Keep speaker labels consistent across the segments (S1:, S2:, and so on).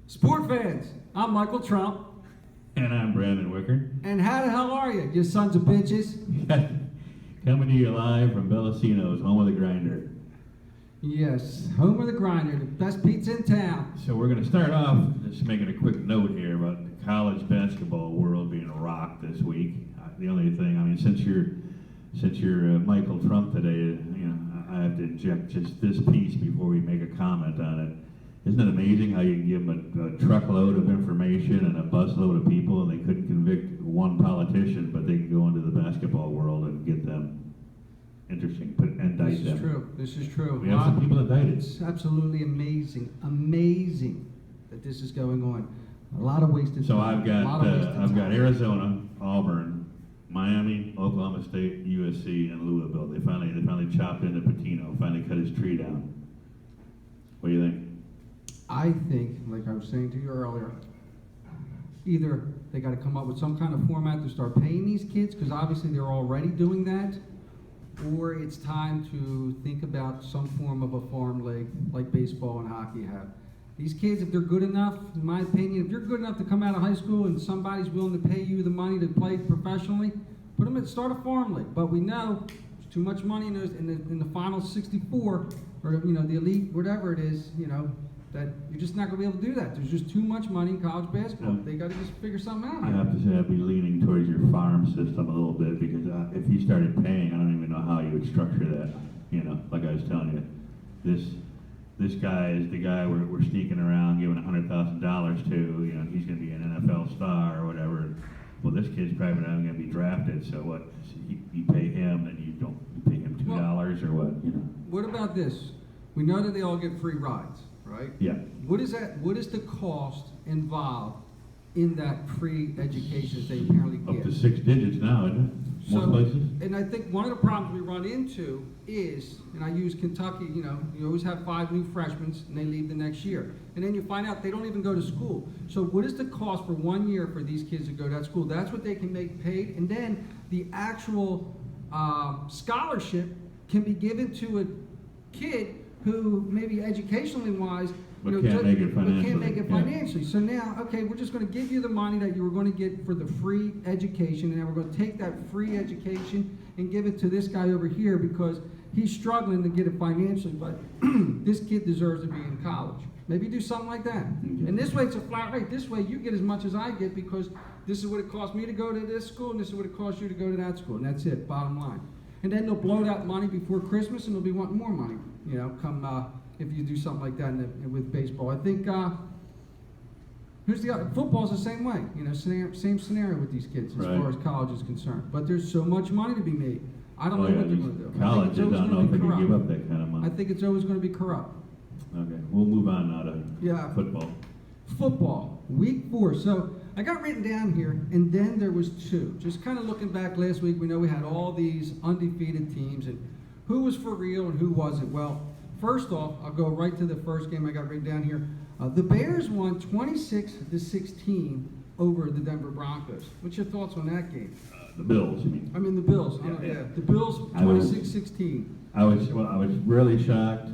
S1: Sport fans, I'm Michael Trump.
S2: And I'm Brandon Wicker.
S1: And how the hell are you sons of bitches?
S2: Coming to you live from Bellacino's, home of the Grinder.
S1: Yes, home of the Grinder, the best pizza in town.
S2: So we're going to start off just making a quick note here about the college basketball world being rocked this week. The only thing, I mean, since you're Michael Trump today, I have to inject just this piece before we make a comment on it. Isn't it amazing how you can give them a truckload of information and a busload of people, and they couldn't convict one politician, but they can go into the basketball world and get them indict them.
S1: This is true. This is true.
S2: We have some people indicted.
S1: It's absolutely amazing that this is going on. A lot of wasted
S2: So
S1: time.
S2: I've got Arizona, Auburn, Miami, Oklahoma State, USC, and Louisville. They finally chopped into Pitino. Finally cut his tree down. What do you think?
S1: I think, like I was saying to you earlier, either they got to come up with some kind of format to start paying these kids, because obviously they're already doing that, or it's time to think about some form of a farm league like baseball and hockey have. These kids, if they're good enough, in my opinion, if you're good enough to come out of high school and somebody's willing to pay you the money to play professionally, put them at start a farm league. But we know there's too much money in the final 64, or the elite, whatever it is, that you're just not going to be able to do that. There's just too much money in college basketball.
S2: Yeah.
S1: They got to just figure something out.
S2: I have to say I'd be leaning towards your farm system a little bit, because if you started paying, I don't even know how you would structure that. Like I was telling you, this guy is the guy we're sneaking around giving $100,000 to. He's going to be an NFL star or whatever. Well, this kid's probably not going to be drafted. So what? You pay him, and you pay him $2 or what?
S1: What about this? We know that they all get free rides, right?
S2: Yeah.
S1: What is that? What is the cost involved in that free education that they apparently
S2: Up
S1: get?
S2: to 6 digits now, isn't it? Most places.
S1: And I think one of the problems we run into is, and I use Kentucky, you always have 5 new freshmen and they leave the next year. And then you find out they don't even go to school. So what is the cost for 1 year for these kids to go to that school? That's what they can make paid. And then the actual scholarship can be given to a kid who maybe educationally wise,
S2: But can't make it financially.
S1: can't make it
S2: Yeah.
S1: financially. So now, okay, we're just going to give you the money that you were going to get for the free education, and then we're going to take that free education and give it to this guy over here because he's struggling to get it financially, but this kid deserves to be in college. Maybe do something like that.
S2: Okay.
S1: And this way it's a flat rate. This way you get as much as I get because this is what it costs me to go to this school, and this is what it costs you to go to that school, and that's it, bottom line. And then they'll blow that money before Christmas, and they'll be wanting more money, come if you do something like that with baseball. I think football's the same way. Same scenario with these kids as
S2: Right.
S1: far as college is concerned. But there's so much money to be made. I don't know what they're going to do.
S2: Colleges don't know if they can give up that kind of money.
S1: I think it's always going to be corrupt.
S2: Okay, we'll move on now to football.
S1: Football, week 4. So I got written down here, and then there was 2. Just kind of looking back last week, we know we had all these undefeated teams, and who was for real and who wasn't. Well, first off, I'll go right to the first game I got written down here. The Bears won 26-16 over the Denver Broncos. What's your thoughts on that game?
S2: The Bills, you mean?
S1: I mean the Bills.
S2: Yeah.
S1: The Bills 26-16.
S2: I was really shocked.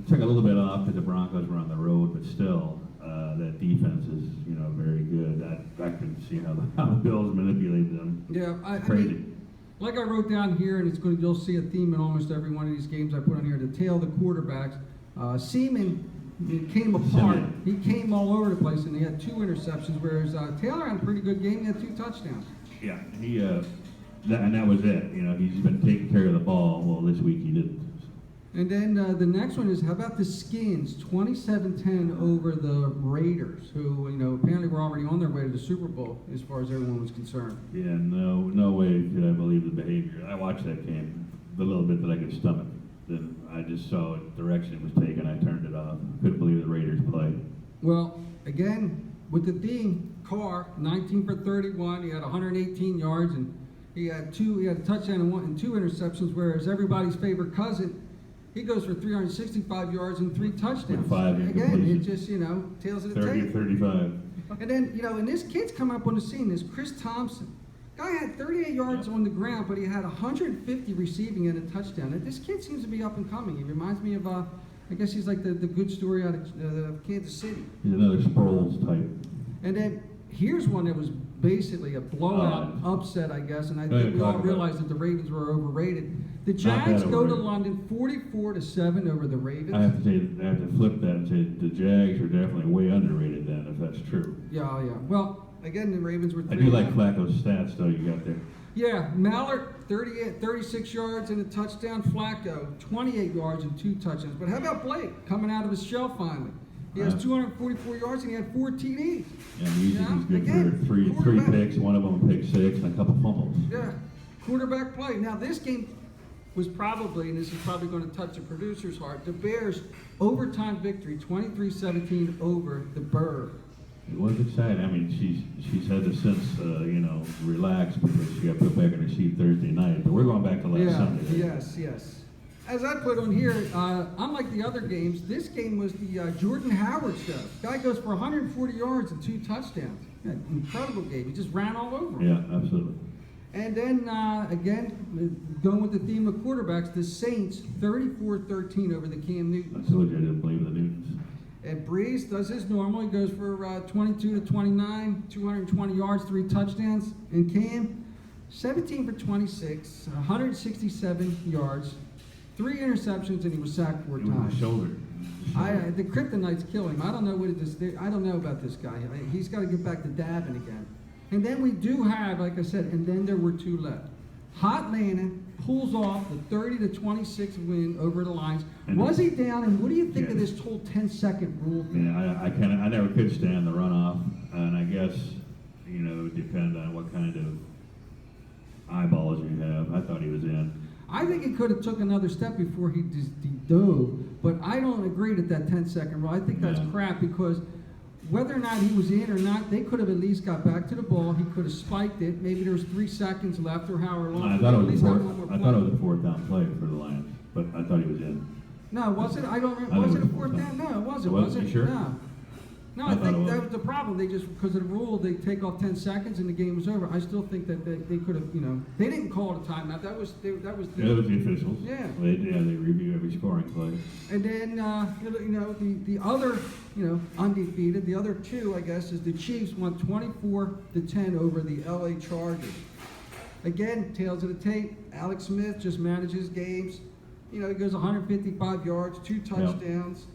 S2: Took a little bit off because the Broncos were on the road, but still, that defense is very good. I couldn't see how the Bills manipulated them.
S1: Yeah,
S2: Crazy.
S1: I mean, like I wrote down here, and you'll see a theme in almost every one of these games I put on here. The tail of the quarterbacks. Seaman came apart.
S2: Simeon.
S1: He came all over the place, and he had 2 interceptions. Whereas Taylor had a pretty good game. He had 2 touchdowns.
S2: Yeah, and that was it. He's been taking care of the ball. Well, this week he didn't.
S1: And then the next one is, how about the Skins, 27-10 over the Raiders, who apparently were already on their way to the Super Bowl as far as everyone was concerned.
S2: Yeah, no way could I believe the behavior. I watched that game the little bit that I could stomach. Then I just saw what direction it was taken. I turned it off. Couldn't believe the Raiders played.
S1: Well, again, with the Dean Carr, 19 for 31, he had 118 yards, and he had a touchdown and 2 interceptions, whereas everybody's favorite cousin, he goes for 365 yards and 3 touchdowns.
S2: With 5
S1: Again, it
S2: incompletions.
S1: just, tails of the
S2: 30
S1: tape.
S2: 35.
S1: And then, and this kid's come up on the scene, this Chris Thompson. Guy had 38 yards on the ground, but he had 150 receiving and a touchdown. And this kid seems to be up and coming. He reminds me of I guess he's like the good story out of Kansas City.
S2: He's another Sproles type.
S1: And then here's one that was basically a blowout upset, I guess, and I
S2: Go ahead,
S1: think we all
S2: talk about it.
S1: realized that the Ravens were overrated. The
S2: Not
S1: Jags
S2: that
S1: go to
S2: overrated.
S1: London 44-7 over the Ravens.
S2: I have to flip that and say the Jags are definitely way underrated then, if that's true.
S1: Yeah. Well, again, the Ravens were
S2: I do like
S1: 3-0.
S2: Flacco's stats though you got there.
S1: Yeah, Mallard, 36 yards and a touchdown. Flacco, 28 yards and 2 touchdowns. But how about Blake coming out of his shell finally? He has 244 yards and he had 4 TDs.
S2: Yeah, usually
S1: Yeah,
S2: he's good
S1: again,
S2: for three
S1: quarterback.
S2: picks, one of them a pick six, and a couple fumbles.
S1: Yeah, quarterback play. Now this game was probably, and this is probably going to touch the producer's heart, the Bears' overtime victory, 23-17 over the Bird.
S2: It was exciting. I mean, she's had to since relax because she got put back in her seat Thursday night. But we're going back to last Sunday.
S1: Yes. As I put on here, unlike the other games, this game was the Jordan Howard show. Guy goes for 140 yards and 2 touchdowns. Yeah, incredible game. He just ran all over him.
S2: Yeah, absolutely.
S1: And then, again, going with the theme of quarterbacks, the Saints 34-13 over the Cam Newton.
S2: I told you I didn't believe the Newtons.
S1: And Breeze does his normal. He goes for 22-29, 220 yards, 3 touchdowns. And Cam, 17 for 26, 167 yards, 3 interceptions, and he was sacked 4
S2: It was
S1: times.
S2: the shoulder.
S1: The kryptonites kill him. I don't know what it is. I don't know about this guy. He's got to get back to dabbing again. And then we do have, like I said, and then there were 2 left. Hot Atlanta pulls off the 30-26 win over the Lions.
S2: And
S1: Was he down? And what do you think of
S2: Yeah.
S1: this whole 10-second rule thing?
S2: Yeah, I never could stand the runoff, and I guess it would depend on what kind of eyeballs you have. I thought he was in.
S1: I think he could have took another step before he dove, but I don't agree with that 10-second rule. I think that's
S2: Yeah.
S1: crap because whether or not he was in or not, they could have at least got back to the ball. He could have spiked it. Maybe there was 3 seconds left or however long.
S2: I thought it
S1: At
S2: was
S1: least
S2: a
S1: have
S2: fourth.
S1: one more
S2: I
S1: play.
S2: thought it was a 4th down play for the Lions, but I thought he was in.
S1: No, was it? I don't remember.
S2: I
S1: Was
S2: think
S1: it a
S2: it was
S1: 4th
S2: fourth
S1: down?
S2: down.
S1: No, it wasn't.
S2: It was?
S1: Was it?
S2: You sure?
S1: No. No,
S2: I
S1: I
S2: thought
S1: think
S2: it
S1: that
S2: was.
S1: was the problem. They just, because of the rule, they take off 10 seconds and the game was over. I still think that they could have, they didn't call it a timeout. That was
S2: Yeah, that was the officials.
S1: Yeah.
S2: They review every scoring play.
S1: And then, the other, undefeated, the other 2, I guess, is the Chiefs won 24-10 over the LA Chargers. Again, tails of the tape. Alex Smith just manages games. He goes 155 yards, 2 touchdowns.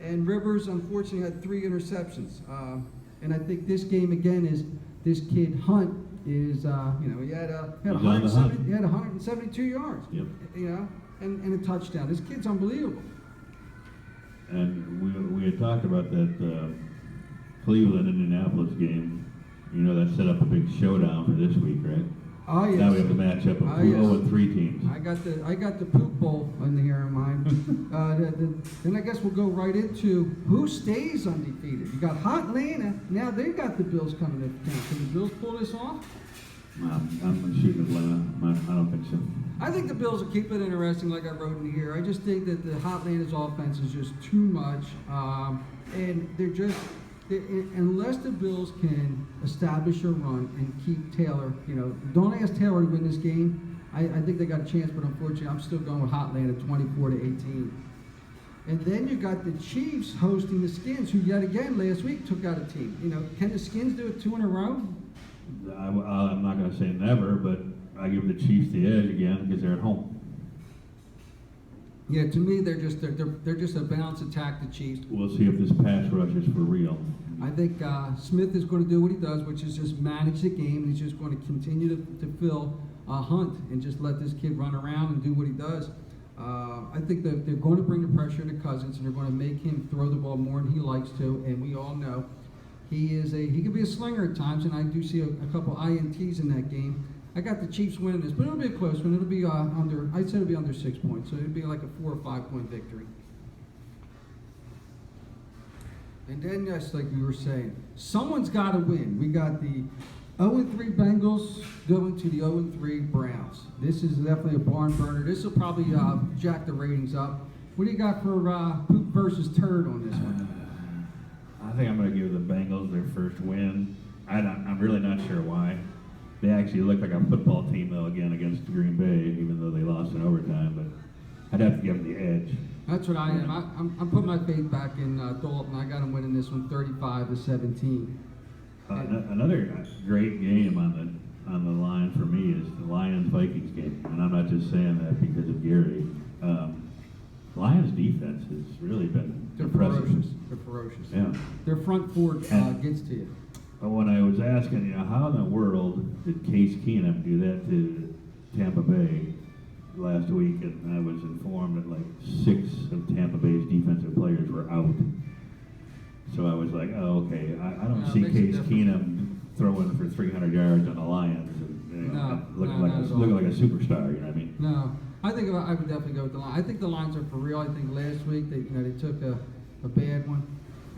S1: And Rivers, unfortunately, had 3 interceptions. And I think this game, again, is this kid Hunt is, he had
S2: He's on the hunt.
S1: he had 172 yards.
S2: Yep.
S1: And a touchdown. This kid's unbelievable.
S2: And we had talked about that Cleveland-Indianapolis game. That set up a big showdown for this week, right?
S1: Oh yes.
S2: Now we have the matchup of
S1: Ah,
S2: 2
S1: yes.
S2: 0-3 teams.
S1: I got the poop bowl in here in mind. Then I guess we'll go right into who stays undefeated. You got Hot Atlanta. Now they've got the Bills coming to town. Can the Bills pull this off?
S2: I'm shooting Atlanta. I don't think so.
S1: I think the Bills will keep it interesting, like I wrote in here. I just think that the Hot Atlanta's offense is just too much, and unless the Bills can establish a run and keep Taylor, don't ask Taylor to win this game. I think they got a chance, but unfortunately, I'm still going with Hot Atlanta 24-18. And then you got the Chiefs hosting the Skins, who yet again last week took out a team. Can the Skins do it 2 in a row?
S2: I'm not going to say never, but I give the Chiefs the edge again because they're at home.
S1: Yeah, to me, they're just a balanced attack. The Chiefs.
S2: We'll see if this pass rush is for real.
S1: I think Smith is going to do what he does, which is just manage the game. He's just going to continue to fill Hunt and just let this kid run around and do what he does. I think that they're going to bring the pressure to Cousins, and they're going to make him throw the ball more than he likes to. And we all know he can be a slinger at times, and I do see a couple INTs in that game. I got the Chiefs winning this, but it'll be a close one. It'll be I'd say it'll be under 6 points, so it'll be like a 4 or 5 point victory. And then, just like we were saying, someone's got to win. We got the 0-3 Bengals going to the 0-3 Browns. This is definitely a barn burner. This will probably jack the ratings up. What do you got for poop versus turd on this one?
S2: I think I'm going to give the Bengals their first win. I'm really not sure why. They actually look like a football team, though, again, against Green Bay, even though they lost in overtime. But I'd have to give them the edge.
S1: That's what I am. I'm putting my faith back in Dalton. I got him winning this one 35-17.
S2: Another great game on the line for me is the Lions-Vikings game, and I'm not just saying that because of Gary. Lions defense has really been
S1: They're
S2: impressive.
S1: ferocious. They're ferocious.
S2: Yeah.
S1: Their front four
S2: And-
S1: gets to you.
S2: But when I was asking, how in the world did Case Keenum do that to Tampa Bay last week? And I was informed that like 6 of Tampa Bay's defensive players were out. So I was like, oh, okay. I don't
S1: No, it
S2: see
S1: makes a
S2: Case
S1: difference.
S2: Keenum throwing for 300 yards on the Lions and
S1: No,
S2: looking
S1: no,
S2: like
S1: not at all.
S2: looking like a superstar. You know what I mean?
S1: No, I think I would definitely go with the Lions. I think the Lions are for real. I think last week they took a bad one,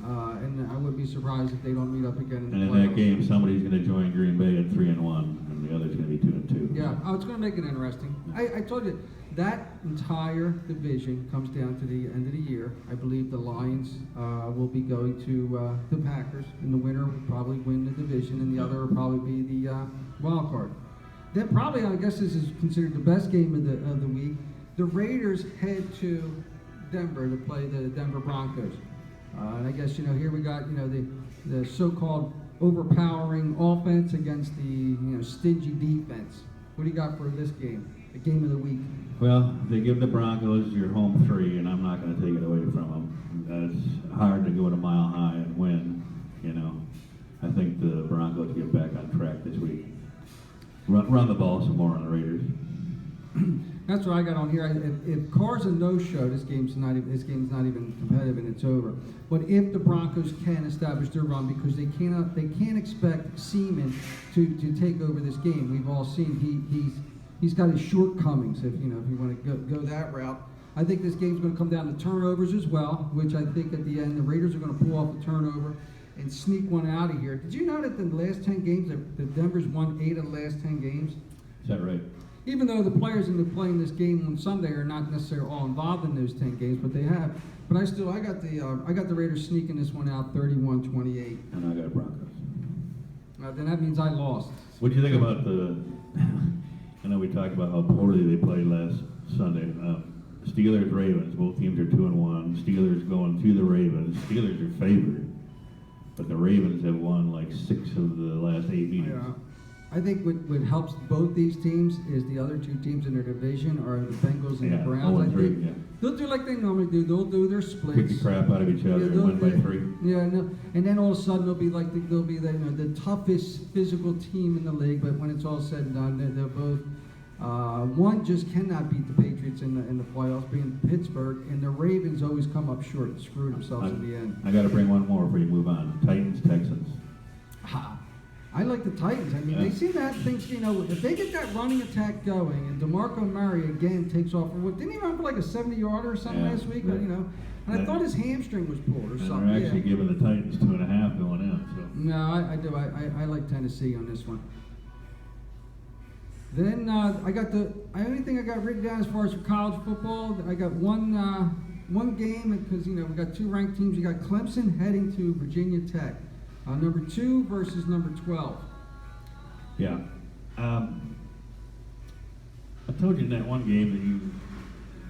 S1: and I wouldn't be surprised if they don't meet up again.
S2: And
S1: the
S2: in that
S1: playoffs.
S2: game, somebody's going to join Green Bay at 3-1, and the other's going to be 2-2.
S1: Yeah, it's going to make it interesting. I told you that entire division comes down to the end of the year. I believe the Lions will be going to the Packers, and the winner will probably win the division, and the other will probably be the wild card. Then probably, I guess this is considered the best game of the week. The Raiders head to Denver to play the Denver Broncos. And I guess, here we got, the so-called overpowering offense against the, stingy defense. What do you got for this game, the game of the week?
S2: Well, they give the Broncos your home 3, and I'm not going to take it away from them. It's hard to go to Mile High and win, I think the Broncos get back on track this week. Run the ball some more on the Raiders.
S1: That's what I got on here. If Carr's a no-show, this game's not even competitive and it's over. But if the Broncos can establish their run, because they can't expect Seaman to take over this game. We've all seen he's got his shortcomings. If you want to go that route, I think this game's going to come down to turnovers as well. Which I think at the end the Raiders are going to pull off the turnover and sneak one out of here. Did you know that the last 10 games, the Denver's won 8 of the last 10 games?
S2: Is that right?
S1: Even though the players in the playing this game on Sunday are not necessarily all involved in those 10 games, but they have. But I got the Raiders sneaking this one out 31-28.
S2: And I got Broncos.
S1: Then that means I lost.
S2: What do you think about I know we talked about how poorly they played last Sunday. Steelers, Ravens, both teams are 2-1. Steelers going to the Ravens. Steelers are favored, but the Ravens have won like 6 of the last 8 meetings.
S1: Yeah. I think what helps both these teams is the other 2 teams in their division are the Bengals and the Browns. I
S2: 0-3,
S1: think
S2: yeah.
S1: they'll do like they normally do. They'll do their splits.
S2: Kick the crap out of each other and win by 3.
S1: Yeah, no, and then all of a sudden they'll be the toughest physical team in the league. But when it's all said and done, they're both one just cannot beat the Patriots in the playoffs, being Pittsburgh, and the Ravens always come up short and screw themselves in the end.
S2: I got to bring one more before you move on. Titans, Texans.
S1: I like the Titans. I mean,
S2: Yeah.
S1: they seem to have things, if they get that running attack going, and DeMarco Murray again takes off, didn't he run for like a 70-yarder or something
S2: Yeah.
S1: last week?
S2: Yeah.
S1: And I
S2: Yeah.
S1: thought his hamstring was pulled or
S2: And
S1: something.
S2: they're actually
S1: Yeah.
S2: giving the Titans 2.5 going in. So
S1: No, I do. I like Tennessee on this one. Then only thing I got written down as far as for college football, I got one game because we got 2 ranked teams. You got Clemson heading to Virginia Tech, number 2 versus number 12.
S2: yeah, I told you in that one game that you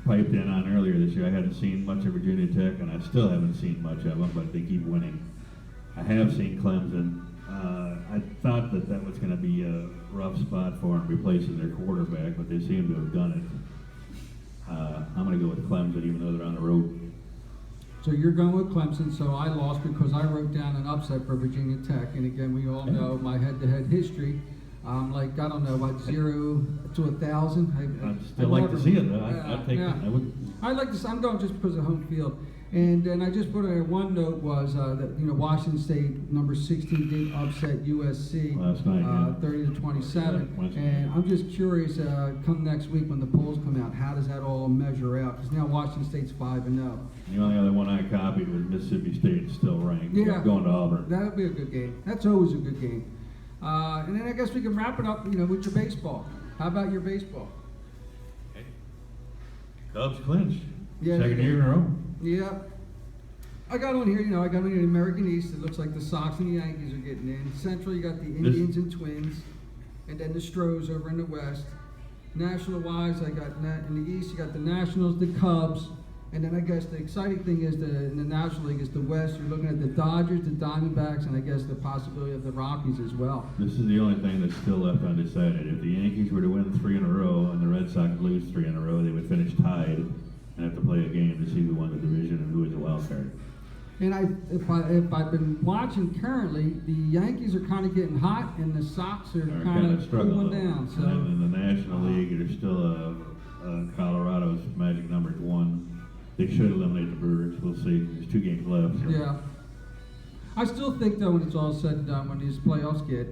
S2: piped in on earlier this year, I hadn't seen much of Virginia Tech, and I still haven't seen much of them, but they keep winning. I have seen Clemson. I thought that was going to be a rough spot for them, replacing their quarterback, but they seem to have done it. I'm going to go with Clemson, even though they're on the road.
S1: So you're going with Clemson, so I lost because I wrote down an upset for Virginia Tech. And again, we all know my head-to-head history. I don't know, about 0 to 1,000.
S2: I'd still like to see it, though. I'd take it. I would.
S1: I like to. I'm going just because of home field. And then I just put one note was that Washington State number 16 did upset USC
S2: Last night, yeah.
S1: 30-27.
S2: Yeah,
S1: And I'm just curious, come next week when the polls come out, how does that all measure out? Because now Washington State's 5-0.
S2: The only other one I copied was Mississippi State, still ranked.
S1: Yeah.
S2: Going to Auburn.
S1: That'll be a good game. That's always a good game. And then I guess we can wrap it up, with your baseball. How about your baseball?
S2: Cubs clinch.
S1: Yeah,
S2: Second
S1: they
S2: year in a row.
S1: Yeah. I got on here, I got on here the American East. It looks like the Sox and the Yankees are getting in. Central, you got the Indians and Twins. And then the Stros over in the West. National-wise, I got in the East, you got the Nationals, the Cubs, And then I guess the exciting thing is in the National League is the West. You're looking at the Dodgers, the Diamondbacks, and I guess the possibility of the Rockies as well.
S2: This is the only thing that's still left undecided. If the Yankees were to win 3 in a row and the Red Sox lose 3 in a row, they would finish tied and have to play a game to see who won the division and who was the wild card.
S1: And if I've been watching currently, the Yankees are kind of getting hot, and the Sox are kind of
S2: struggling
S1: cooling down. So
S2: and in the National League, there's still Colorado's magic number is 1. They should eliminate the Brewers. We'll see. There's 2 games left. So.
S1: yeah, I still think though, when it's all said and done, when these playoffs get,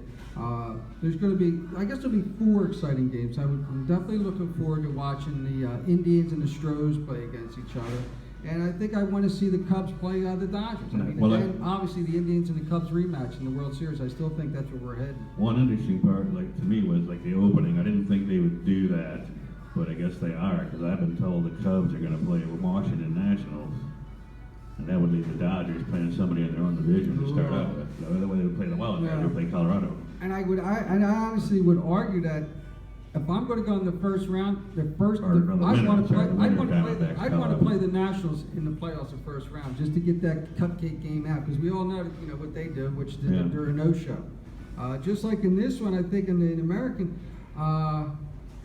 S1: there's going to be, I guess there'll be 4 exciting games. I'm definitely looking forward to watching the Indians and the Stros play against each other. And I think I want to see the Cubs play the Dodgers. I mean,
S2: Well,
S1: and obviously the Indians and the Cubs rematch in the World Series. I still think that's where we're heading.
S2: One interesting part, like to me, was like the opening. I didn't think they would do that, but I guess they are, because I've been told the Cubs are going to play with Washington Nationals, and that would leave the Dodgers playing somebody in their own division to start out with. The other way they would play the Wild Card, they would play Colorado.
S1: And I honestly would argue that if I'm going to go in the first round, I want to play the Nationals in the playoffs the first round, just to get that cupcake game out, because we all know that, what they do, which they're a no-show. Just like in this one, I think in the American,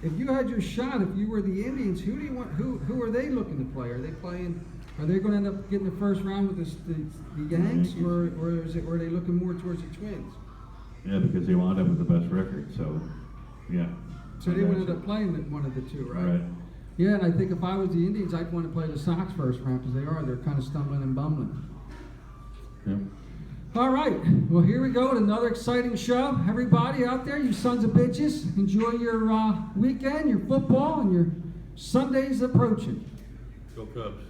S1: if you had your shot, if you were the Indians, who do you want? Who are they looking to play? Are they going to end up getting the first round with the Yanks, or are they looking more towards the Twins?
S2: Yeah, because they wound up with the best record, so yeah.
S1: So they would end up playing one of the 2, right?
S2: Right.
S1: Yeah, and I think if I was the Indians, I'd want to play the Sox first round, because they're kind of stumbling and bumbling.
S2: Yep.
S1: All right, well, here we go with another exciting show. Everybody out there, you sons of bitches, enjoy your weekend, your football, and your Sundays approaching.
S2: Go Cubs.